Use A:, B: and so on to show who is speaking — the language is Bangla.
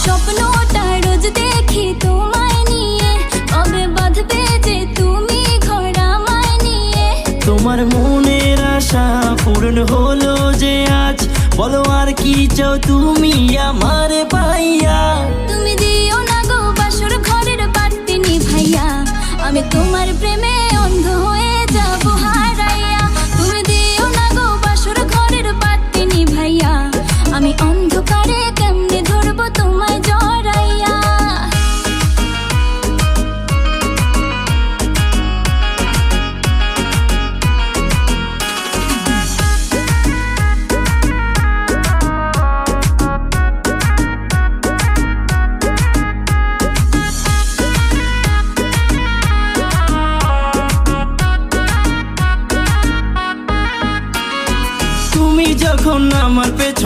A: স্বপ্নটা রোজ দেখি তোমায় নিয়ে, কবে বাঁধবে যে তুমি ঘর আমায় নিয়ে।
B: তোমার মনের আশা পূরণ হলো যে আজ, বলো আর কি চাও তুমি আমার পাইয়া।
A: তুমি দিও না গো বাসর ঘরের বাতি নিভাইয়া, আমি তোমার প্রেমে অন্ধ হয়ে যাব হারাইয়া। তুমি দিও না গো বাসর ঘরের বাতি নিভাইয়া, আমি অন্ধকারে কেমনে ধরবো তোমায় জড়াইয়া।
B: তুমি যখন আমার পেছনে